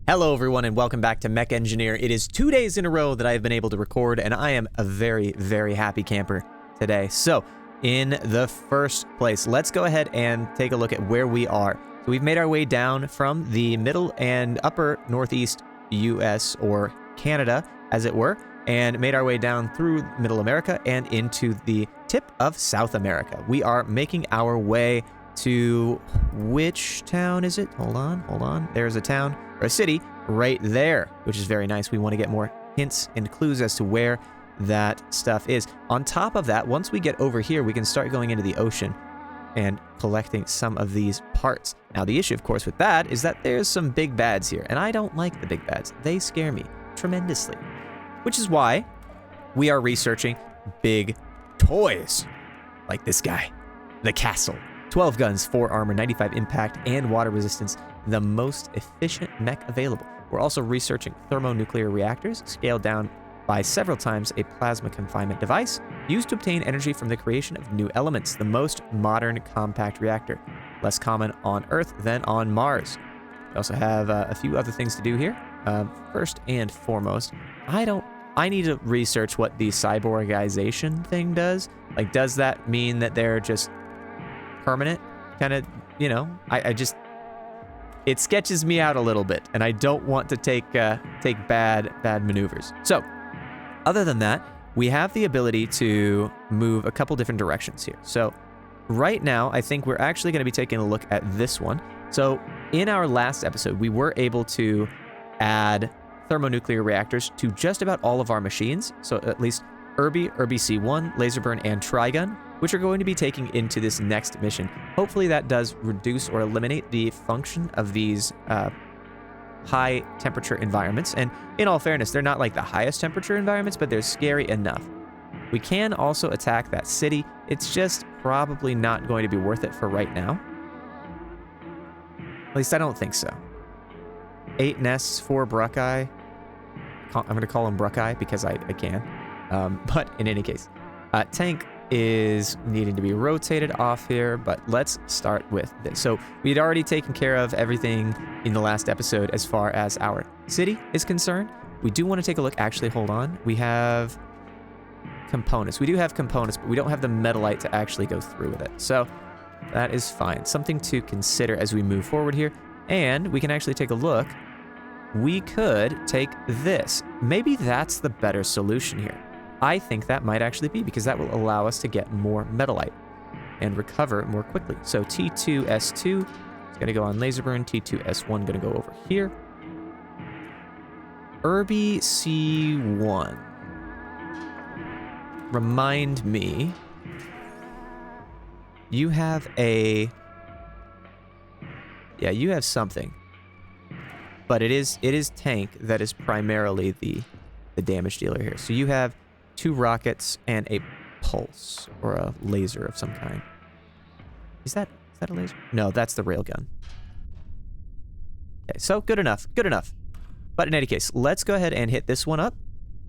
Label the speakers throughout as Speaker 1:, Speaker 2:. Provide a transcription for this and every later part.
Speaker 1: Hello everyone and welcome back to MechEngineer. It is 2 days in a row that I have been able to record and I am a very, very happy camper today. So, in the first place, let's go ahead and take a look at where we are. So we've made our way down from the middle and upper northeast US or Canada, as it were, and made our way down through Middle America and into the tip of South America. We are making our way to which town is it? Hold on. There's a town or a city right there, which is very nice. We want to get more hints and clues as to where that stuff is. On top of that, once we get over here, we can start going into the ocean and collecting some of these parts. Now, the issue, of course, with that is that there's some big bads here, and I don't like the big bads. They scare me tremendously, which is why we are researching big toys like this guy, the Castle. 12 guns, 4 armor, 95 impact, and water resistance, the most efficient mech available. We're also researching thermonuclear reactors, scaled down by several times a plasma confinement device, used to obtain energy from the creation of new elements, the most modern compact reactor, less common on Earth than on Mars. We also have a few other things to do here. First and foremost, I need to research what the cyborgization thing does. Like, does that mean that they're just permanent? Kind of, you know, it sketches me out a little bit, and I don't want to take bad maneuvers. So, other than that, we have the ability to move a couple different directions here. So, right now, I think we're actually going to be taking a look at this one. So, in our last episode, we were able to add thermonuclear reactors to just about all of our machines. So, at least Irby C1, Laser Burn, and Trigun, which are going to be taking into this next mission. Hopefully that does reduce or eliminate the function of these high temperature environments. And in all fairness, they're not like the highest temperature environments, but they're scary enough. We can also attack that city. It's just probably not going to be worth it for right now. At least I don't think so. 8 nests, 4 Bruckeye. I'm going to call them Bruckeye because I can. But in any case, tank is needing to be rotated off here, but let's start with this. So we had already taken care of everything in the last episode as far as our city is concerned. We do want to take a look. Actually, hold on. We have components. We do have components, but we don't have the metallite to actually go through with it. So that is fine. Something to consider as we move forward here. And we can actually take a look. We could take this. Maybe that's the better solution here. I think that might actually be, because that will allow us to get more metallite and recover more quickly. So T2S2 is going to go on laser burn. T2S1 going to go over here. Irby C1. Remind me. You have a... Yeah, you have something. But it is tank that is primarily the damage dealer here. So you have 2 rockets and a pulse or a laser of some kind. Is that a laser? No, that's the railgun. Okay, so good enough. But in any case, let's go ahead and hit this one up.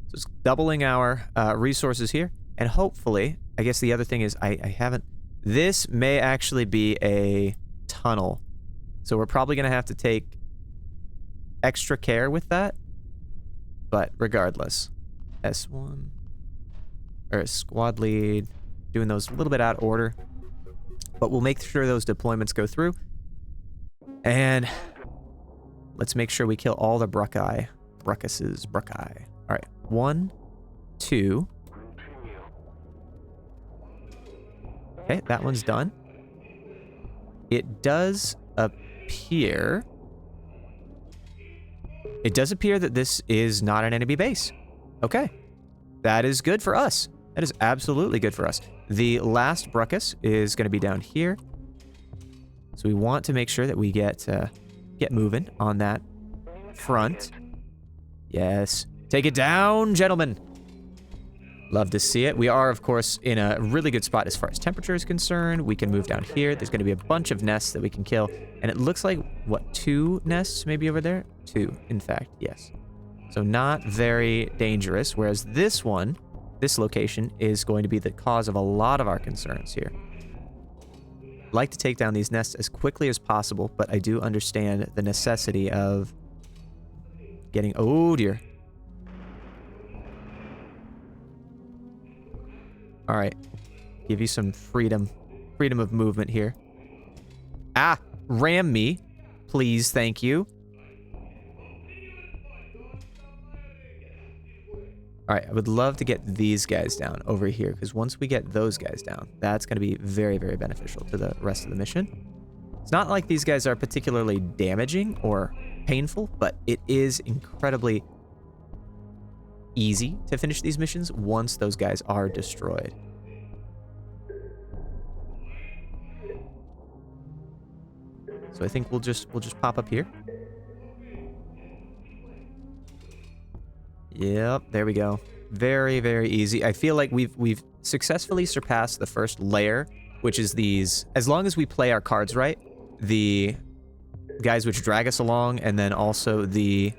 Speaker 1: So it's doubling our resources here. And hopefully, I guess the other thing is I haven't... This may actually be a tunnel. So we're probably going to have to take extra care with that. But regardless, S1... or a squad lead, doing those a little bit out of order, but we'll make sure those deployments go through. And let's make sure we kill all the Bruckeye. Bruckeye. All right, 1, 2. Okay, that one's done. It does appear that this is not an enemy base. Okay, that is good for us. That is absolutely good for us. The last Bruckus is going to be down here. So we want to make sure that we get moving on that front. Yes. Take it down, gentlemen. Love to see it. We are, of course, in a really good spot as far as temperature is concerned. We can move down here. There's going to be a bunch of nests that we can kill. And it looks like, what, 2 nests maybe over there? 2, in fact, yes. So not very dangerous, whereas this location is going to be the cause of a lot of our concerns here. like to take down these nests as quickly as possible, but I do understand the necessity of getting... Oh, dear. All right. Give you some freedom. Freedom of movement here. Ah! Ram me. Please, thank you. All right, I would love to get these guys down over here, because once we get those guys down, that's going to be very, very beneficial to the rest of the mission. It's not like these guys are particularly damaging or painful, but it is incredibly easy to finish these missions once those guys are destroyed. So I think we'll just pop up here. Yep, there we go. Very, very easy. I feel like we've successfully surpassed the first layer, which is these, as long as we play our cards right, the guys which drag us along, and then also the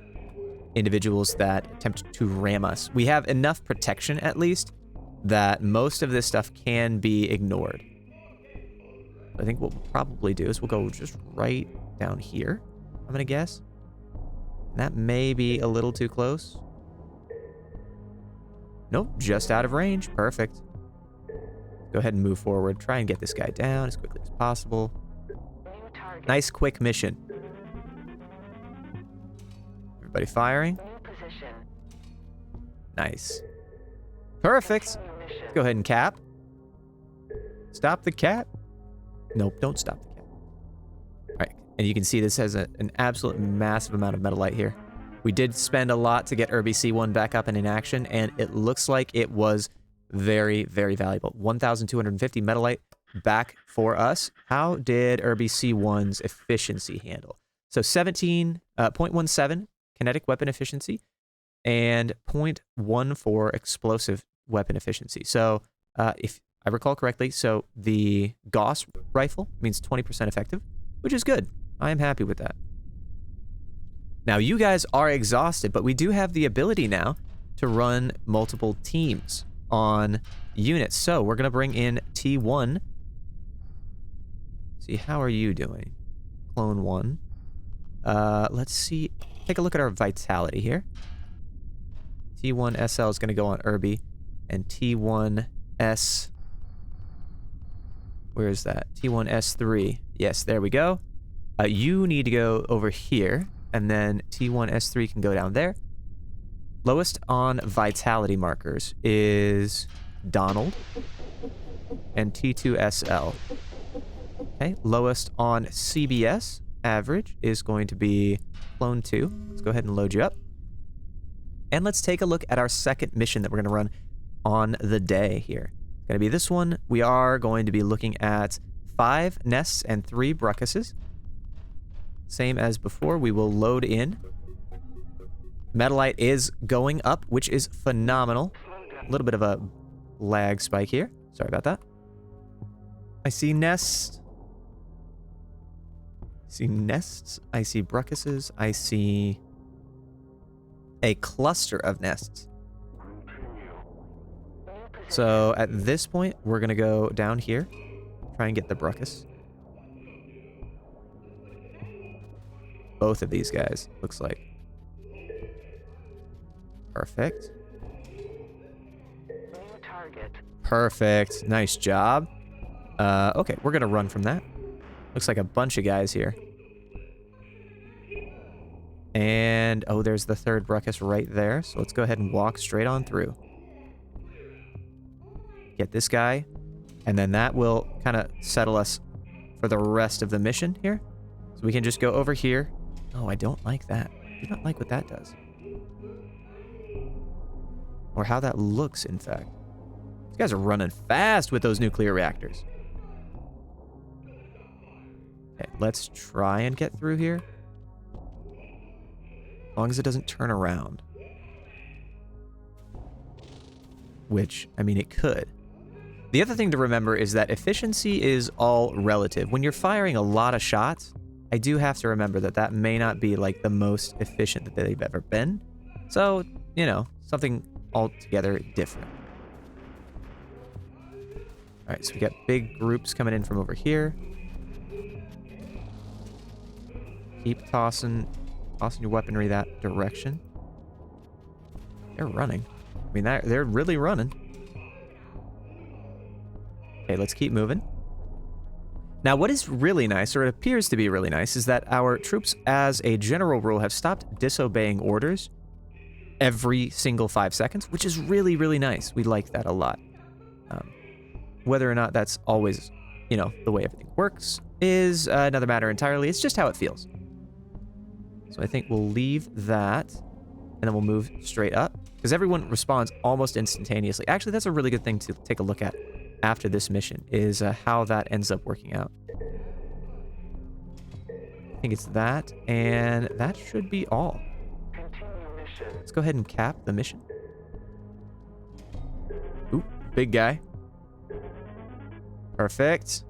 Speaker 1: individuals that attempt to ram us. We have enough protection, at least, that most of this stuff can be ignored. I think what we'll probably do is we'll go just right down here, I'm gonna guess. That may be a little too close. Nope, just out of range. Perfect. Go ahead and move forward. Try and get this guy down as quickly as possible. Nice, quick mission. Everybody firing? Nice. Perfect. Go ahead and cap. Stop the cap. Nope, don't stop the cap. All right, and you can see this has an absolute massive amount of metalite here. We did spend a lot to get RBC-1 back up and in action, and it looks like it was very, very valuable. 1,250 metalite back for us. How did RBC-1's efficiency handle? So 0.17 kinetic weapon efficiency and 0.14 explosive weapon efficiency. So if I recall correctly, so the Gauss rifle means 20% effective, which is good. I am happy with that. Now, you guys are exhausted, but we do have the ability now to run multiple teams on units. So we're going to bring in T1. See, how are you doing? Clone 1. Let's see. Take a look at our vitality here. T1 SL is going to go on Irby, and T1 S... Where is that? T1 S3. Yes, there we go. You need to go over here, and then T1 S3 can go down there. Lowest on vitality markers is Donald and T2 SL. Okay, lowest on CBS average is going to be Clone 2. Let's go ahead and load you up. And let's take a look at our second mission that we're going to run on the day here. It's going to be this one. We are going to be looking at 5 nests and 3 bruckuses. Same as before, we will load in. Metalite is going up, which is phenomenal. A little bit of a lag spike here. Sorry about that. I see nests. I see nests. I see bruckuses. I see a cluster of nests. So at this point, we're going to go down here. Try and get the bruckus. Both of these guys, looks like. Perfect. Perfect. Nice job. Okay, we're gonna run from that. Looks like a bunch of guys here. And, oh, there's the third bruckus right there. So let's go ahead and walk straight on through. Get this guy. And then that will kind of settle us for the rest of the mission here. So we can just go over here. Oh, I don't like that. I do not like what that does. Or how that looks, in fact. These guys are running fast with those nuclear reactors. Okay, let's try and get through here. As long as it doesn't turn around. Which, I mean, it could. The other thing to remember is that efficiency is all relative. When you're firing a lot of shots, I do have to remember that that may not be like the most efficient that they've ever been. So, you know, something altogether different. All right, so we got big groups coming in from over here. Keep tossing your weaponry that direction. They're running. I mean, they're really running. Okay, let's keep moving. Now, what is really nice, or it appears to be really nice, is that our troops, as a general rule, have stopped disobeying orders every single 5 seconds, which is really, really nice. We like that a lot. Whether or not that's always, you know, the way everything works is another matter entirely. It's just how it feels. So I think we'll leave that, and then we'll move straight up, because everyone responds almost instantaneously. Actually, that's a really good thing to take a look at after this mission, is how that ends up working out. I think it's that, and that should be all. Let's go ahead and cap the mission. Ooh, big guy. Perfect.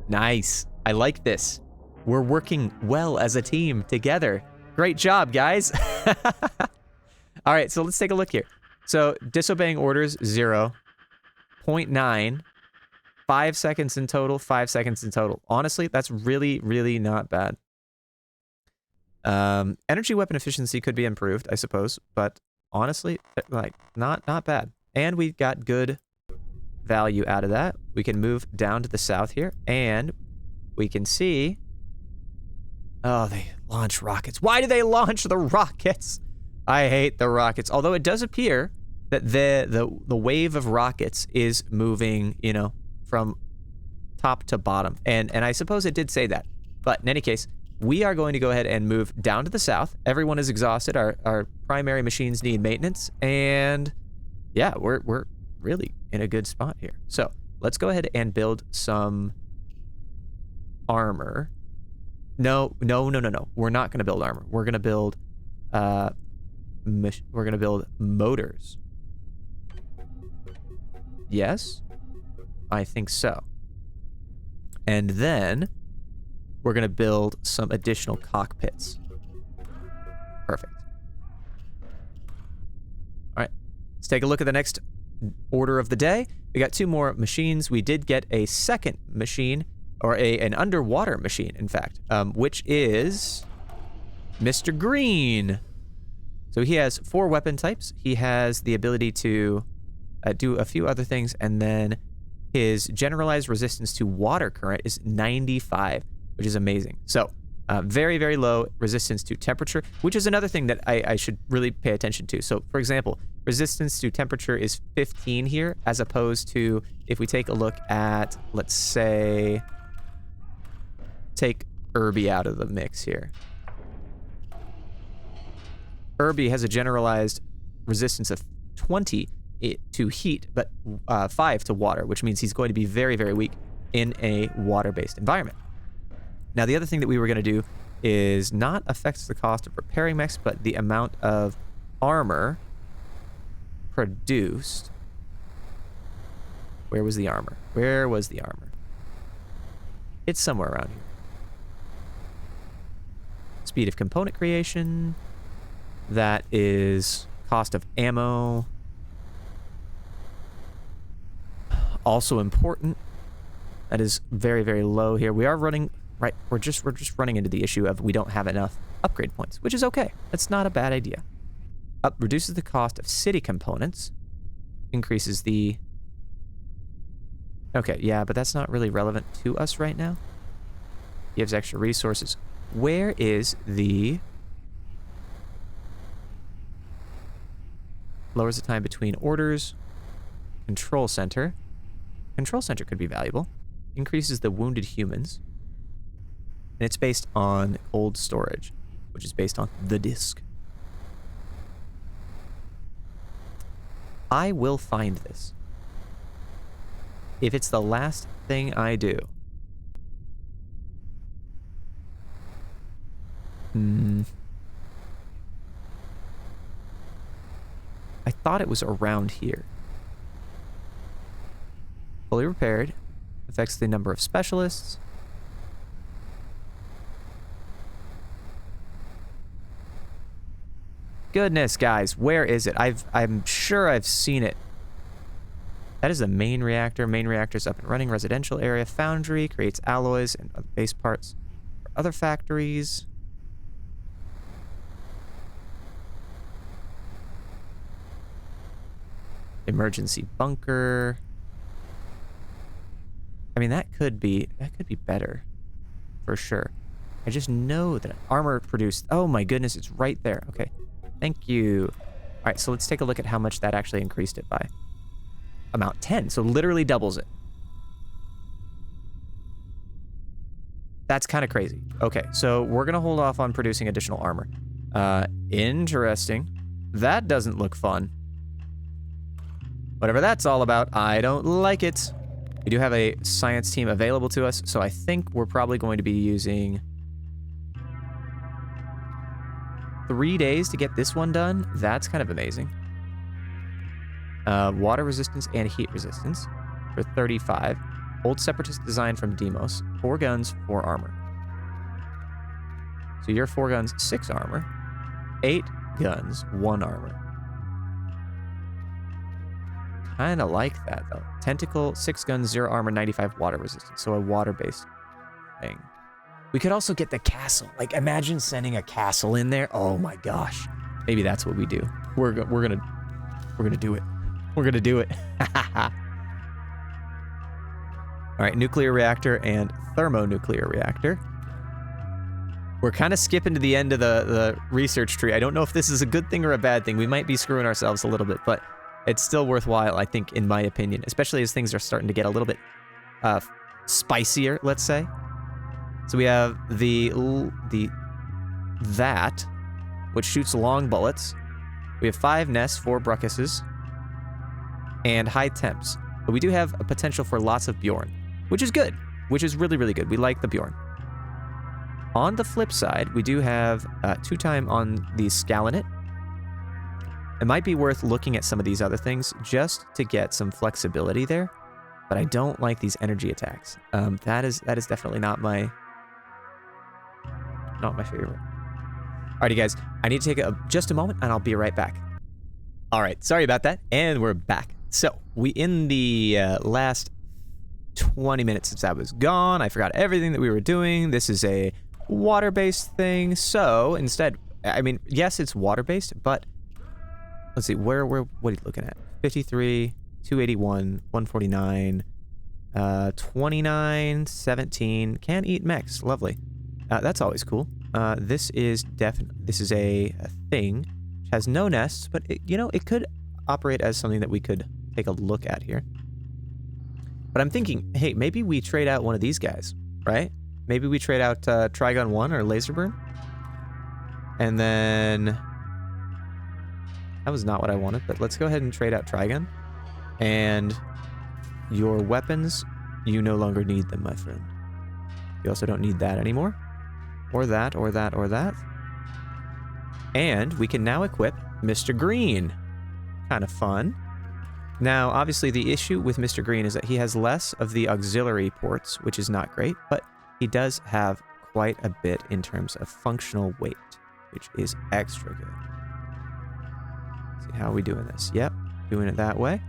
Speaker 1: Nice. I like this. We're working well as a team together. Great job, guys. All right, so let's take a look here. So disobeying orders, 0. 0.9. 5 seconds in total, 5 seconds in total. Honestly, that's really, really not bad. Energy weapon efficiency could be improved, I suppose, but honestly, like, not bad. And we've got good value out of that. We can move down to the south here, and we can see... Oh, they launch rockets. Why do they launch the rockets? I hate the rockets. Although it does appear that the wave of rockets is moving, you know, from top to bottom. And I suppose it did say that. But in any case, we are going to go ahead and move down to the south. Everyone is exhausted. Our primary machines need maintenance. And yeah, we're really in a good spot here. So let's go ahead and build some armor. No. We're not going to build armor. We're going to build motors. Yes? I think so. And then we're going to build some additional cockpits. Perfect. All right. Let's take a look at the next order of the day. We got 2 more machines. We did get a second machine, or an underwater machine, in fact, which is Mr. Green. So he has 4 weapon types. He has the ability to do a few other things, and then his generalized resistance to water current is 95, which is amazing. So very, very low resistance to temperature, which is another thing that I should really pay attention to. So, for example, resistance to temperature is 15 here, as opposed to if we take a look at, let's say, take Irby out of the mix here. Irby has a generalized resistance of 20 to heat, but 5 to water, which means he's going to be very, very weak in a water-based environment. Now, the other thing that we were going to do is not affects the cost of repairing mechs, but the amount of armor produced. Where was the armor? Where was the armor? It's somewhere around here. Speed of component creation. That is cost of ammo. Also important. That is very, very low here. We are running, right, we're just running into the issue of we don't have enough upgrade points, which is okay. That's not a bad idea. Reduces the cost of city components. Increases the... Okay, yeah, but that's not really relevant to us right now. Gives extra resources. Where is the... Lowers the time between orders. Control center. Control center could be valuable. Increases the wounded humans. And it's based on cold storage, which is based on the disk. I will find this. If it's the last thing I do. I thought it was around here. Fully repaired. Affects the number of specialists. Goodness, guys, where is it? I'm sure I've seen it. That is the main reactor. Main reactor's up and running. Residential area. Foundry creates alloys and other base parts for other factories. Emergency bunker. I mean, that could be better. For sure. I just know that armor produced... Oh my goodness, it's right there. Okay. Thank you. All right, so let's take a look at how much that actually increased it by. Amount 10, so literally doubles it. That's kind of crazy. Okay, so we're going to hold off on producing additional armor. Interesting. That doesn't look fun. Whatever that's all about, I don't like it. We do have a science team available to us, so I think we're probably going to be using 3 days to get this one done. That's kind of amazing. Water resistance and heat resistance for 35. Old Separatist design from Demos. 4 guns, 4 armor. So your 4 guns, 6 armor. 8 guns, 1 armor. Kind of like that, though. Tentacle, 6 guns, 0 armor, 95 water resistance. So a water-based thing. We could also get the castle. Like, imagine sending a castle in there. Oh my gosh. Maybe that's what we do. We're gonna do it. We're gonna do it. All right, nuclear reactor and thermonuclear reactor. We're kind of skipping to the end of the research tree. I don't know if this is a good thing or a bad thing. We might be screwing ourselves a little bit, but it's still worthwhile, I think, in my opinion, especially as things are starting to get a little bit spicier, let's say. So we have that, which shoots long bullets. We have 5 nests, 4 bruscuses, and high temps. But we do have a potential for lots of Bjorn, which is good, which is really, really good. We like the Bjorn. On the flip side, we do have 2 time on the Scalanet. It might be worth looking at some of these other things just to get some flexibility there, but I don't like these energy attacks. That is definitely not my favorite. Alrighty, guys, I need to take just a moment, and I'll be right back. All right, sorry about that, and we're back. So we in the last 20 minutes since I was gone, I forgot everything that we were doing. This is a water-based thing, so instead, I mean, yes, it's water-based, but let's see, what are you looking at? 53, 281, 149, 29, 17. Can't eat mechs. Lovely. That's always cool. This is a thing. It has no nests, but it could operate as something that we could take a look at here. But I'm thinking, hey, maybe we trade out one of these guys, right? Maybe we trade out Trigun 1 or Laser Burn. And then... That was not what I wanted, but let's go ahead and trade out Trigun. And your weapons, you no longer need them, my friend. You also don't need that anymore. Or that, or that, or that. And we can now equip Mr. Green. Kind of fun. Now, obviously, the issue with Mr. Green is that he has less of the auxiliary ports, which is not great, but he does have quite a bit in terms of functional weight, which is extra good. See how are we doing this? Yep, doing it that way.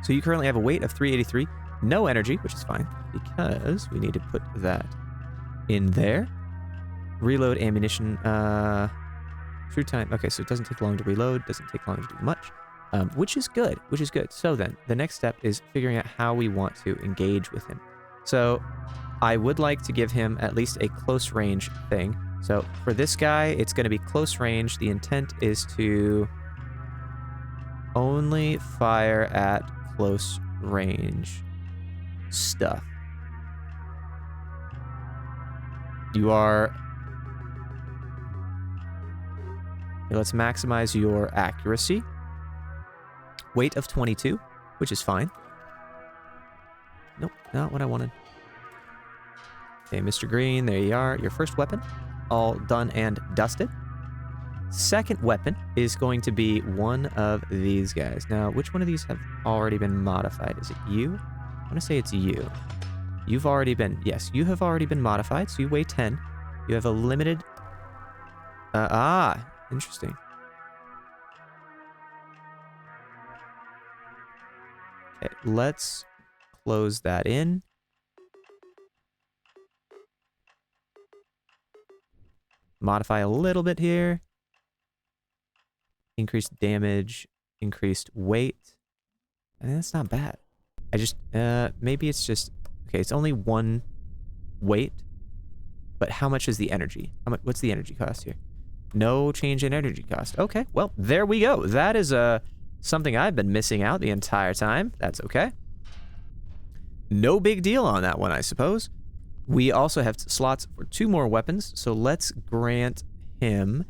Speaker 1: So you currently have a weight of 383, no energy, which is fine, because we need to put that in there. Reload ammunition, true time. Okay, so it doesn't take long to reload, doesn't take long to do much, which is good, So then, the next step is figuring out how we want to engage with him. So I would like to give him at least a close range thing. So for this guy, it's going to be close range. The intent is to only fire at close range stuff. You are... Let's maximize your accuracy. Weight of 22, which is fine. Nope, not what I wanted. Okay, Mr. Green, there you are. Your first weapon, all done and dusted. Second weapon is going to be one of these guys. Now, which one of these have already been modified? Is it you? I want to say it's you. You've already been... Yes, you have already been modified, so you weigh 10. You have a limited... Interesting. Okay, let's close that in. Modify a little bit here. Increased damage, increased weight. And that's not bad. I just, maybe it's just, okay, it's only 1 weight, but how much is the energy? What's the energy cost here? No change in energy cost. Okay, well, there we go. That is, something I've been missing out the entire time. That's okay. No big deal on that one, I suppose. We also have slots for 2 more weapons, so let's grant him,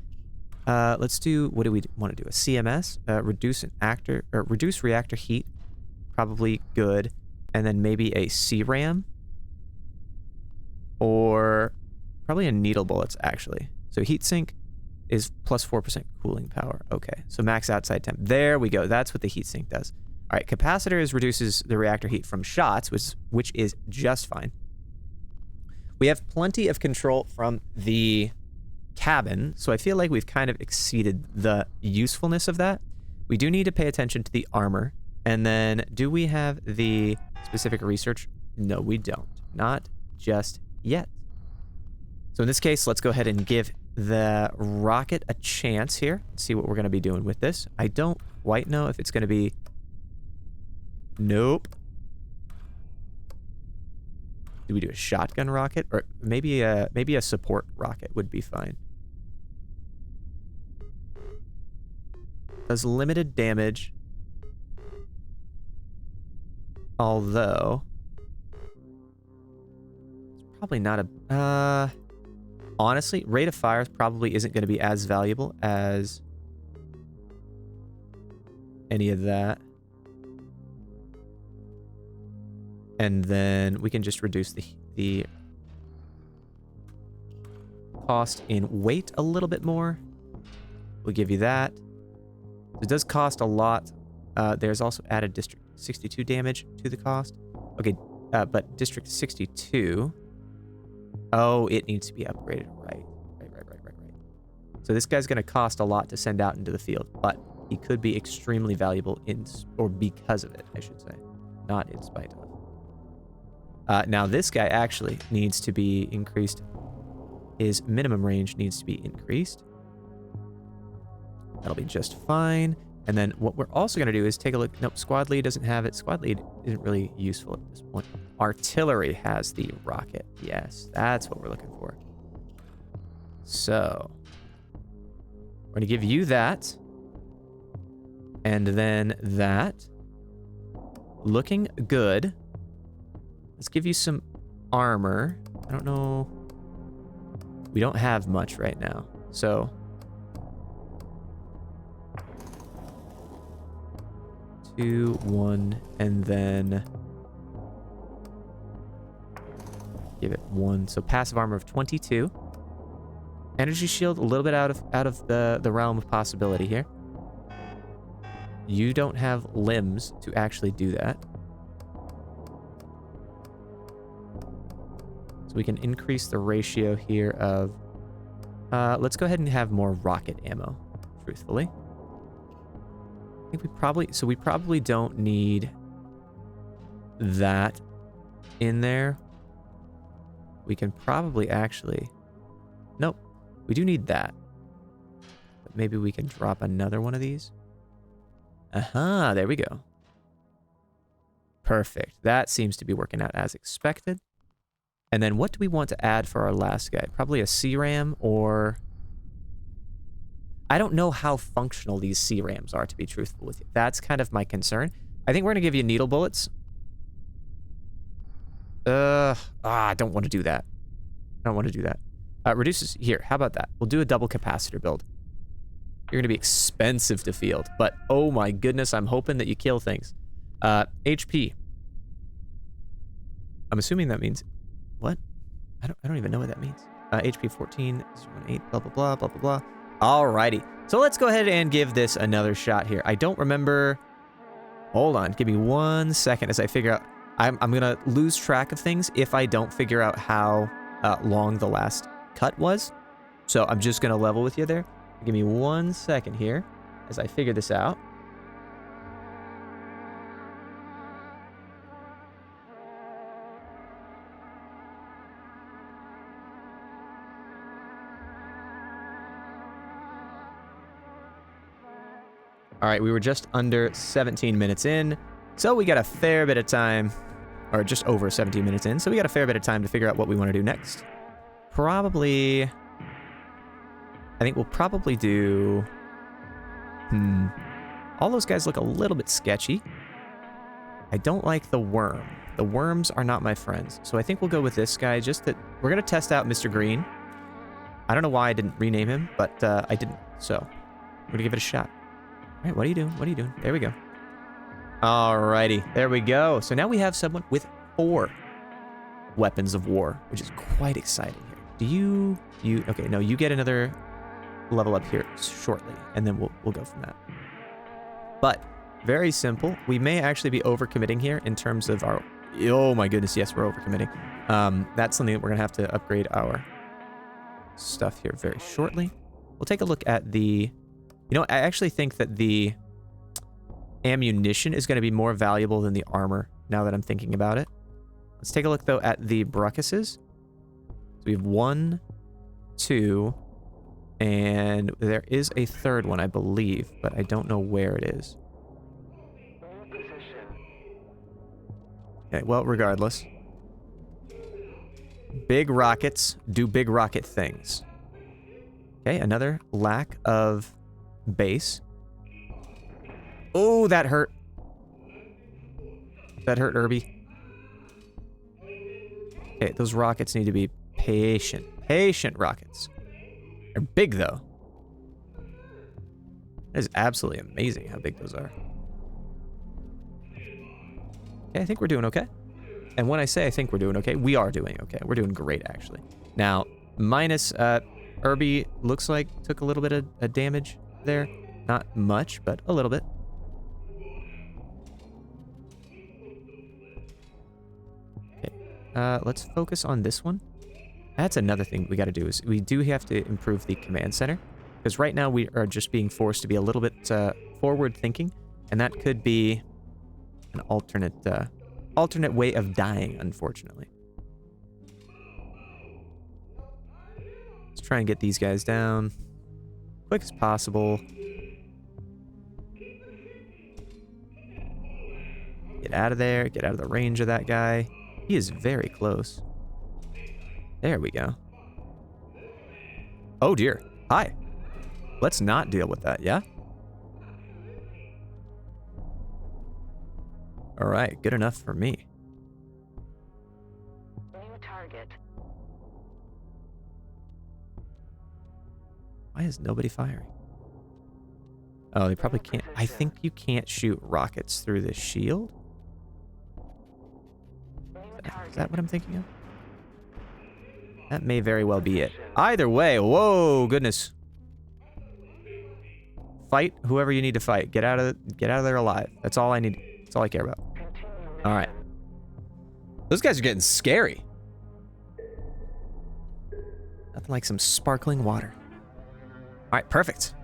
Speaker 1: let's do, what do we want to do? A CMS, reduce reactor heat, probably good, and then maybe a CRAM, or probably a needle bullets, actually. So heatsink is plus 4% cooling power. Okay, so max outside temp. There we go. That's what the heatsink does. All right, capacitors reduces the reactor heat from shots, which is just fine. We have plenty of control from the cabin, so I feel like we've kind of exceeded the usefulness of that. We do need to pay attention to the armor. And then, do we have the specific research? No, we don't. Not just yet. So in this case, let's go ahead and give the rocket a chance here. Let's see what we're going to be doing with this. I don't quite know if it's going to be... Nope. Do we do a shotgun rocket? Or maybe a support rocket would be fine. Does limited damage. Although... It's probably not a... honestly, rate of fire probably isn't going to be as valuable as any of that. And then we can just reduce the cost in weight a little bit more. We'll give you that. It does cost a lot. There's also added District 62 damage to the cost. Okay, but District 62... Oh, it needs to be upgraded. Right. So this guy's going to cost a lot to send out into the field, but he could be extremely valuable or because of it, I should say. Not in spite of. Now this guy actually needs to be increased. His minimum range needs to be increased. That'll be just fine. And then what we're also going to do is take a look. Nope, squad lead doesn't have it. Squad lead isn't really useful at this point. Artillery has the rocket. Yes, that's what we're looking for. So, we're going to give you that. And then that. Looking good. Let's give you some armor. I don't know. We don't have much right now. So... 2, 1, and then give it 1. So passive armor of 22. Energy shield a little bit out of the realm of possibility here. You don't have limbs to actually do that. So we can increase the ratio here of let's go ahead and have more rocket ammo, truthfully. I think we probably don't need that in there. We can probably actually... Nope. We do need that. But maybe we can drop another one of these. Aha, there we go. Perfect. That seems to be working out as expected. And then what do we want to add for our last guy? Probably a CRAM or... I don't know how functional these CRAMs are, to be truthful with you. That's kind of my concern. I think we're going to give you needle bullets. I don't want to do that. I don't want to do that. Reduces... Here, how about that? We'll do a double capacitor build. You're going to be expensive to field, but oh my goodness, I'm hoping that you kill things. HP. I'm assuming that means... What? I don't even know what that means. HP 14, 018, blah, blah, blah, blah, blah, blah. Alrighty. So let's go ahead and give this another shot here. I don't remember... Hold on. Give me 1 second as I figure out... I'm going to lose track of things if I don't figure out how long the last cut was. So I'm just going to level with you there. Give me 1 second here as I figure this out. All right, we were just under 17 minutes in. So we got a fair bit of time, or just over 17 minutes in, so we got a fair bit of time to figure out what we want to do next. Probably... I think we'll probably do... All those guys look a little bit sketchy. I don't like the worm. The worms are not my friends. So I think we'll go with this guy just that... We're going to test out Mr. Green. I don't know why I didn't rename him, but I didn't. So we're going to give it a shot. All right, what are you doing? What are you doing? There we go. Alrighty, there we go. So now we have someone with 4 weapons of war, which is quite exciting here. Do you... Okay, no, you get another level up here shortly, and then we'll go from that. But very simple. We may actually be overcommitting here in terms of our... Oh my goodness, yes, we're overcommitting. That's something that we're gonna have to upgrade our stuff here very shortly. We'll take a look at the... You know, I actually think that the ammunition is going to be more valuable than the armor, now that I'm thinking about it. Let's take a look, though, at the Bruckuses. So we have 1, 2, and there is a third one, I believe, but I don't know where it is. Okay, well, regardless. Big rockets do big rocket things. Okay, another lack of base. Oh, that hurt. That hurt, Irby. Okay, those rockets need to be patient. Patient rockets. They're big, though. That is absolutely amazing how big those are. Okay, I think we're doing okay. And when I say I think we're doing okay, we are doing okay. We're doing great, actually. Now, minus Irby looks like took a little bit of damage there. Not much, but a little bit. Okay, let's focus on this one. That's another thing we got to do is we do have to improve the command center. Because right now we are just being forced to be a little bit forward thinking. And that could be an alternate way of dying, unfortunately. Let's try and get these guys down quick as possible. Get out of there. Get out of the range of that guy. He is very close. There we go. Oh dear. Hi. Let's not deal with that, yeah? Alright, good enough for me.
Speaker 2: New target.
Speaker 1: Why is nobody firing? Oh, they probably can't. I think you can't shoot rockets through this shield. Is that what I'm thinking of? That may very well be it. Either way, whoa, goodness. Fight whoever you need to fight. Get out of there alive. That's all I need. That's all I care about. All right. Those guys are getting scary. Nothing like some sparkling water. All right, perfect.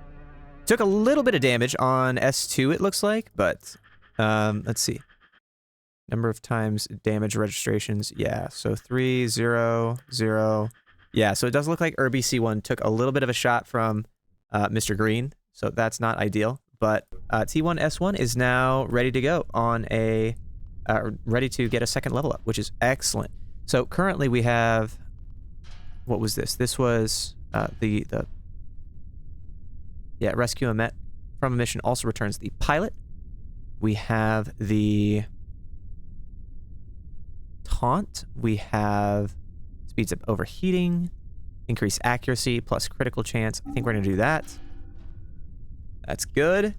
Speaker 1: Took a little bit of damage on S2, it looks like, but let's see. Number of times damage registrations. Yeah, so 3, 0, 0. Yeah, so it does look like Irby C1 took a little bit of a shot from Mr. Green, so that's not ideal. But T1 S1 is now ready to go on a ready to get a second level up, which is excellent. So currently we have, what was this? This was rescue a Met from a mission also returns the pilot. We have the taunt. We have speeds up overheating, increase accuracy plus critical chance. I think we're gonna do that. That's good.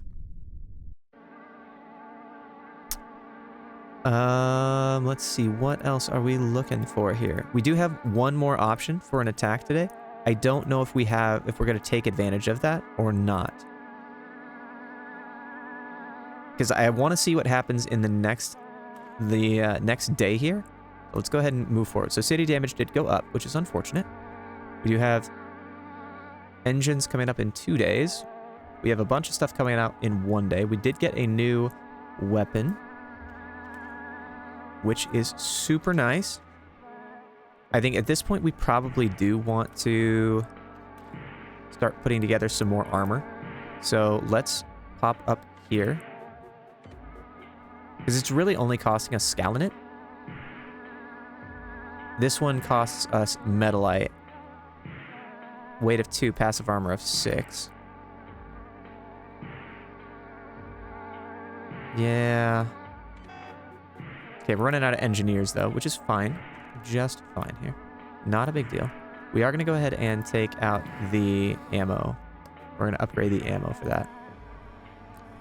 Speaker 1: Let's see, what else are we looking for here? We do have one more option for an attack today. I don't know if we're going to take advantage of that or not. Because I want to see what happens in the next day here. Let's go ahead and move forward. So city damage did go up, which is unfortunate. We do have engines coming up in 2 days. We have a bunch of stuff coming out in 1 day. We did get a new weapon, which is super nice. I think at this point we probably do want to start putting together some more armor. So let's pop up here. Because it's really only costing us Scalanet. This one costs us Metalite. Weight of 2, passive armor of 6. Yeah. Okay, we're running out of engineers, though, which is fine. Just fine here. Not a big deal. We are going to go ahead and take out the ammo. We're going to upgrade the ammo for that.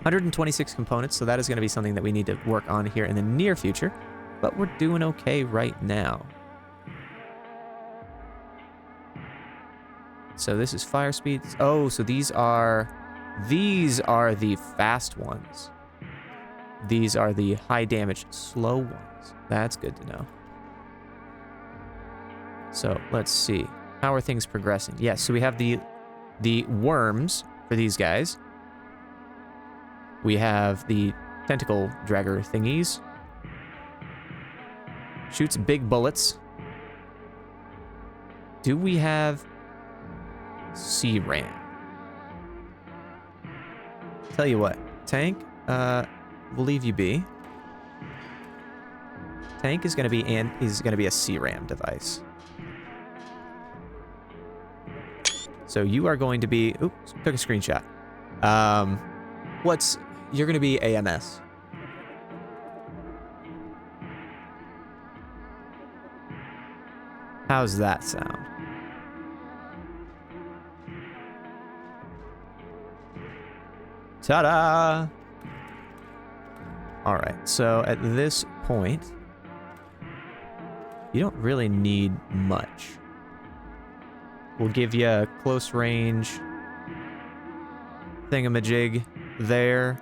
Speaker 1: 126 components, so that is going to be something that we need to work on here in the near future. But we're doing okay right now. So this is fire speeds. Oh, so these are the fast ones. These are the high damage slow ones. That's good to know. So let's see. How are things progressing? Yes, so we have the worms for these guys. We have the tentacle dragger thingies. Shoots big bullets. Do we have C-Ram? Tell you what, tank, we'll leave you be. Tank is gonna be a C-Ram device. So you are going to be, oops, took a screenshot. You're gonna be AMS. How's that sound? Ta-da! Alright, so at this point, you don't really need much. We'll give you a close range thingamajig there.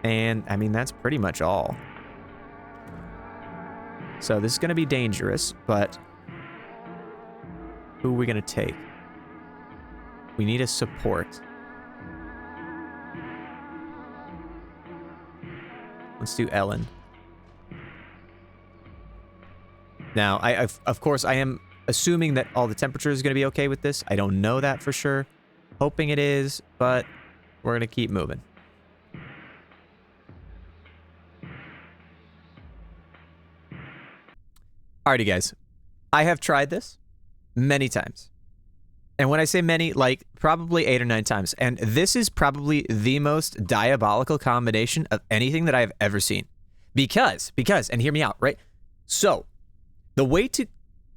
Speaker 1: And, I mean, that's pretty much all. So this is going to be dangerous, but who are we going to take? We need a support. Let's do Ellen. Now, of course, I am assuming that all the temperature is going to be okay with this. I don't know that for sure. Hoping it is, but we're going to keep moving. Alrighty, guys. I have tried this many times. And when I say many, like probably 8 or 9 times. And this is probably the most diabolical combination of anything that I have ever seen. Because, and hear me out, right? So, the way to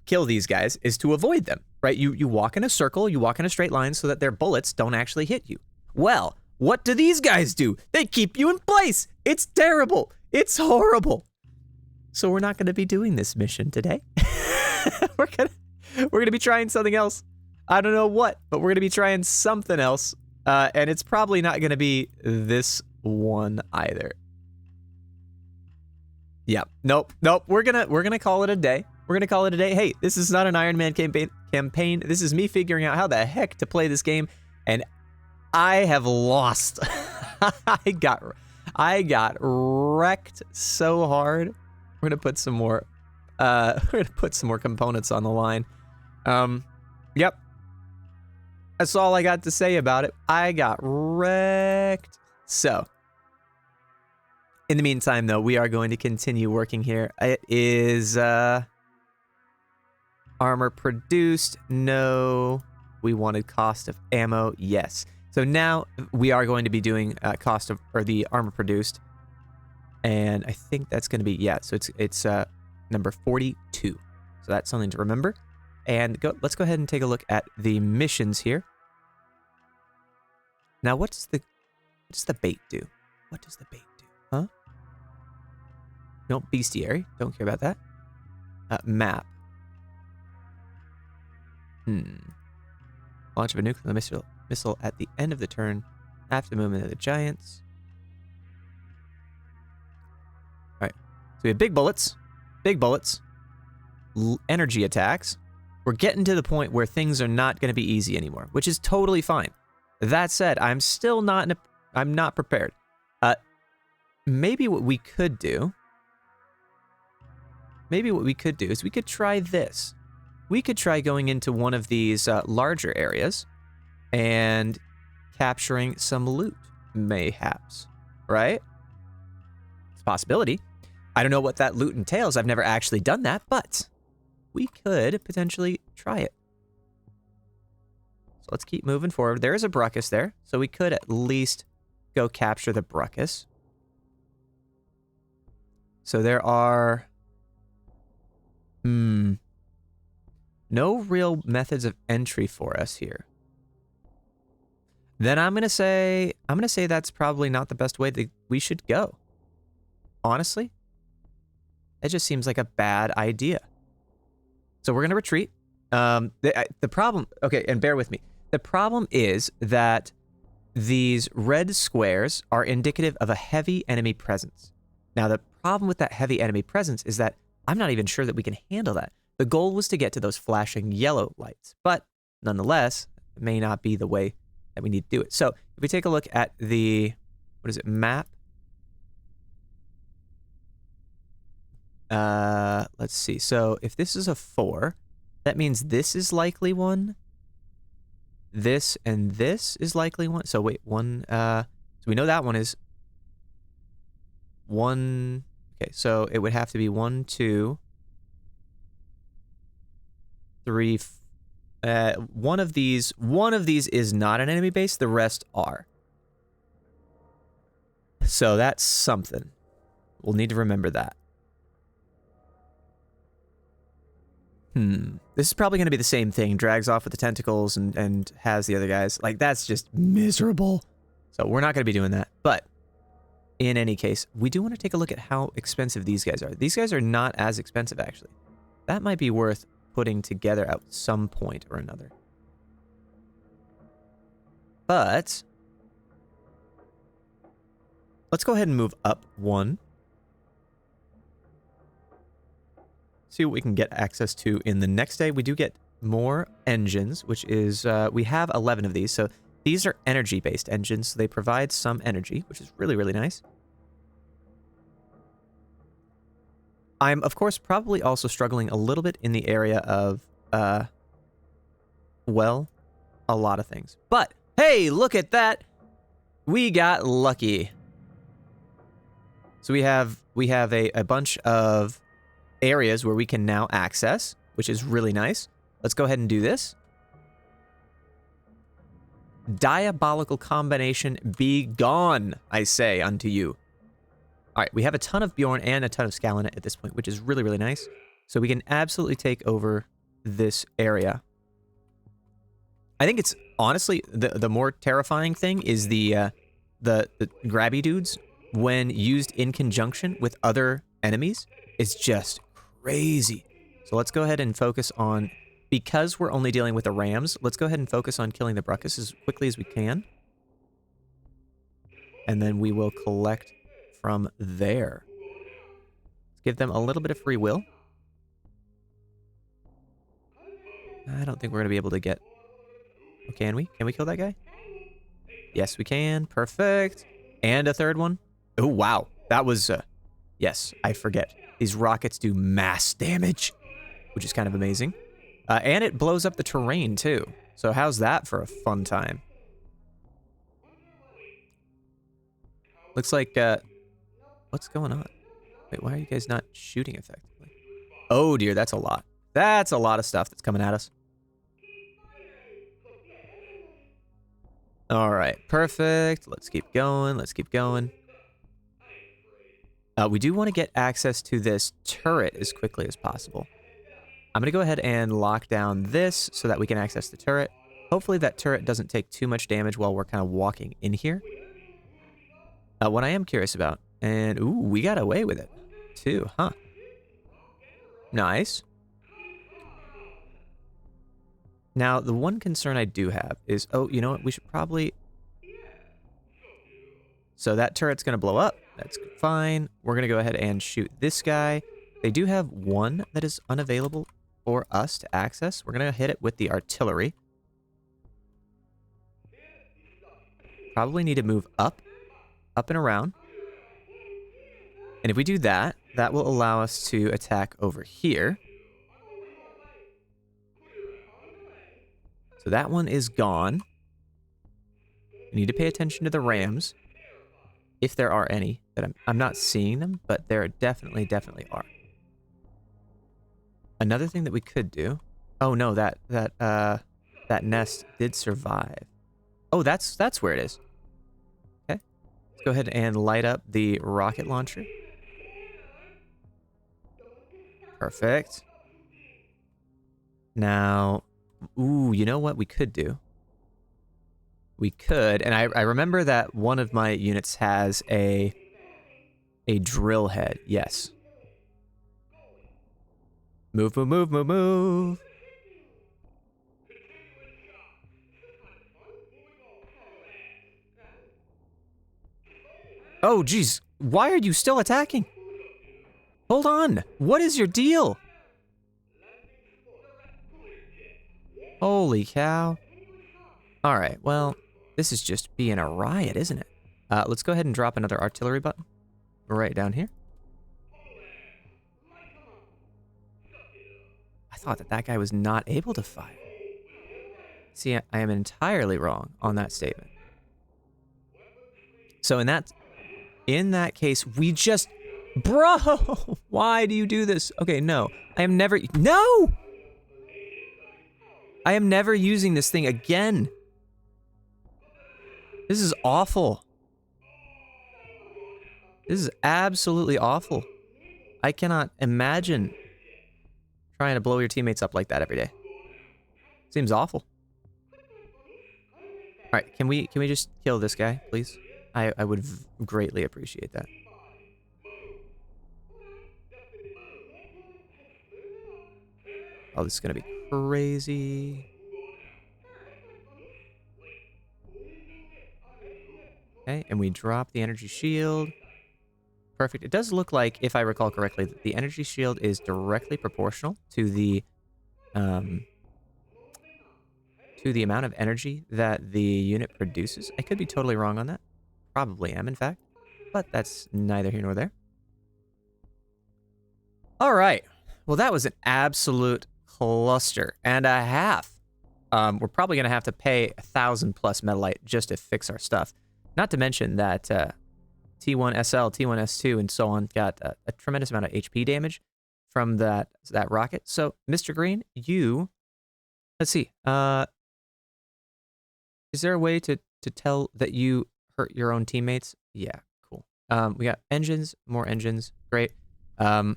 Speaker 1: kill these guys is to avoid them, right? You walk in a circle, you walk in a straight line so that their bullets don't actually hit you. Well, what do these guys do? They keep you in place. It's terrible. It's horrible. So we're not going to be doing this mission today. we're gonna be trying something else. I don't know what, but we're gonna be trying something else, and it's probably not gonna be this one either. Yeah, nope. We're gonna call it a day. We're gonna call it a day. Hey, this is not an Iron Man campaign. This is me figuring out how the heck to play this game, and I have lost. I got wrecked so hard. We're gonna put some more. We're gonna put some more components on the line. Yep. That's all I got to say about it. I got wrecked. So, in the meantime, though, we are going to continue working here. It is armor produced. No. We wanted cost of ammo. Yes. So now we are going to be doing cost of, or the armor produced. And I think that's going to be, yeah, so it's number 42. So that's something to remember. And let's go ahead and take a look at the missions here. Now, what does the bait do? What does the bait do? Huh? No, bestiary. Don't care about that. Map. Launch of a nuclear missile at the end of the turn after the movement of the giants. So we have big bullets, energy attacks. We're getting to the point where things are not going to be easy anymore, which is totally fine. That said, I'm still not I'm not prepared. Maybe what we could do is we could try this. We could try going into one of these larger areas and capturing some loot, mayhaps, right? Possibility. I don't know what that loot entails. I've never actually done that, but we could potentially try it. So let's keep moving forward. There is a Bruckus there, so we could at least go capture the Bruckus. So there are... no real methods of entry for us here. Then I'm gonna say that's probably not the best way that we should go. Honestly, it just seems like a bad idea. So we're gonna retreat. The problem, okay, and bear with me. The problem is that these red squares are indicative of a heavy enemy presence. Now, the problem with that heavy enemy presence is that I'm not even sure that we can handle that. The goal was to get to those flashing yellow lights, but nonetheless, it may not be the way that we need to do it. So if we take a look at the, what is it, map? Let's see. So if this is a 4, that means this is likely 1. This and this is likely 1. So wait, 1, so we know that one is 1. Okay, so it would have to be 1, 2, 3. One of these is not an enemy base. The rest are. So that's something. We'll need to remember that. This is probably going to be the same thing. Drags off with the tentacles and has the other guys. Like, that's just miserable. So we're not going to be doing that. But in any case, we do want to take a look at how expensive these guys are. These guys are not as expensive, actually. That might be worth putting together at some point or another. But let's go ahead and move up 1. See what we can get access to in the next day. We do get more engines, which is, we have 11 of these. So these are energy-based engines. So they provide some energy, which is really, really nice. I'm, of course, probably also struggling a little bit in the area of, well, a lot of things. But, hey, look at that! We got lucky. So we have a bunch of areas where we can now access, which is really nice. Let's go ahead and do this. Diabolical combination, be gone, I say unto you. All right, we have a ton of Bjorn and a ton of Scalanet at this point, which is really, really nice. So we can absolutely take over this area. I think it's, honestly, the more terrifying thing is the grabby dudes. When used in conjunction with other enemies, it's just crazy. So let's go ahead and focus on, because we're only dealing with the rams, let's go ahead and focus on killing the Bruckus as quickly as we can. And then we will collect from there. Let's give them a little bit of free will. I don't think we're going to be able to get... Oh, can we? Can we kill that guy? Yes, we can. Perfect. And a third one. Oh, wow. That was... yes, I forget. These rockets do mass damage, which is kind of amazing. And it blows up the terrain, too. So how's that for a fun time? Looks like... what's going on? Wait, why are you guys not shooting effectively? Oh, dear, that's a lot. That's a lot of stuff that's coming at us. All right, perfect. Let's keep going. Let's keep going. We do want to get access to this turret as quickly as possible. I'm going to go ahead and lock down this so that we can access the turret. Hopefully that turret doesn't take too much damage while we're kind of walking in here. What I am curious about, and ooh, we got away with it too, huh? Nice. Now, the one concern I do have is, oh, you know what? We should probably... So that turret's going to blow up. That's fine. We're going to go ahead and shoot this guy. They do have one that is unavailable for us to access. We're going to hit it with the artillery. Probably need to move up and around. And if we do that, that will allow us to attack over here. So that one is gone. We need to pay attention to the rams. if there are any, that I'm not seeing them, but there definitely are. Another thing that we could do. Oh no, that nest did survive. Oh, that's where it is. Okay, let's go ahead and light up the rocket launcher. Perfect. Now, ooh, you know what we could do? We could, and I remember that one of my units has a drill head. Yes. Move, move, move, move, move. Oh, geez. Why are you still attacking? Hold on. What is your deal? Holy cow. All right, well, this is just being a riot, isn't it? Let's go ahead and drop another artillery button right down here. I thought that guy was not able to fire. See, I am entirely wrong on that statement. So in that case, we just... Bro! Why do you do this? Okay, no. I am never... No! I am never using this thing again. This is awful. This is absolutely awful. I cannot imagine trying to blow your teammates up like that every day. Seems awful. All right, can we just kill this guy, please? I would greatly appreciate that. Oh, this is gonna be crazy. Okay, and we drop the energy shield. Perfect. It does look like, if I recall correctly, that the energy shield is directly proportional to the amount of energy that the unit produces. I could be totally wrong on that. Probably am, in fact. But that's neither here nor there. All right. Well, that was an absolute cluster and a half. We're probably going to have to pay 1,000 plus Metalite just to fix our stuff. Not to mention that T1SL, T1S2, and so on got a tremendous amount of HP damage from that rocket. So, Mr. Green, you... Let's see. Is there a way to tell that you hurt your own teammates? Yeah, cool. We got engines, more engines. Great. Okay,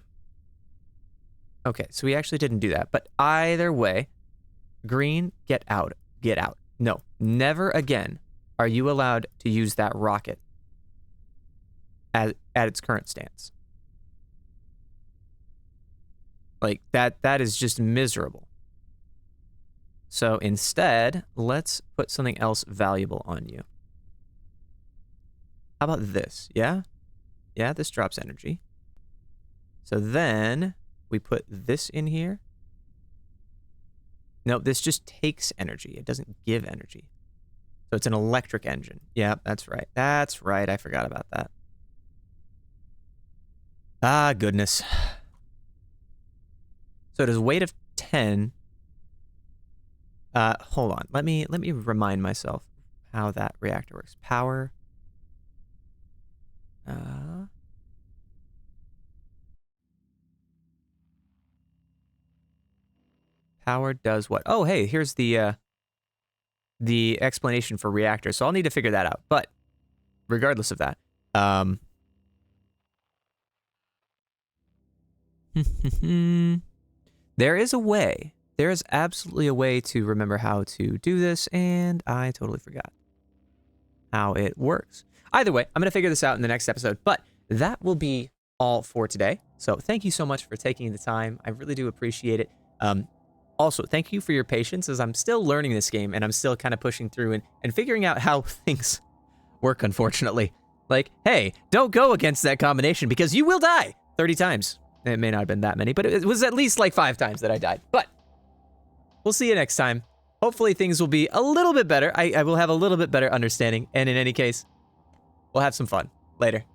Speaker 1: so we actually didn't do that. But either way, Green, get out. Get out. No, never again are you allowed to use that rocket at its current stance. Like, that is just miserable. So instead, let's put something else valuable on you. How about this? Yeah? Yeah, this drops energy. So then we put this in here. No, this just takes energy. It doesn't give energy. So it's an electric engine. Yeah, that's right. That's right. I forgot about that. Ah, goodness. So it has a weight of 10. Hold on. Let me remind myself how that reactor works. Power. Power does what? Oh, hey, here's the explanation for reactors. So I'll need to figure that out. But regardless of that, there is a way. There is absolutely a way to remember how to do this, and I totally forgot how it works. Either way, I'm going to figure this out in the next episode, but that will be all for today. So thank you so much for taking the time. I really do appreciate it. Also, thank you for your patience as I'm still learning this game, and I'm still kind of pushing through and figuring out how things work, unfortunately. Like, hey, don't go against that combination because you will die 30 times. It may not have been that many, but it was at least like 5 times that I died. But we'll see you next time. Hopefully things will be a little bit better. I will have a little bit better understanding. And in any case, we'll have some fun. Later.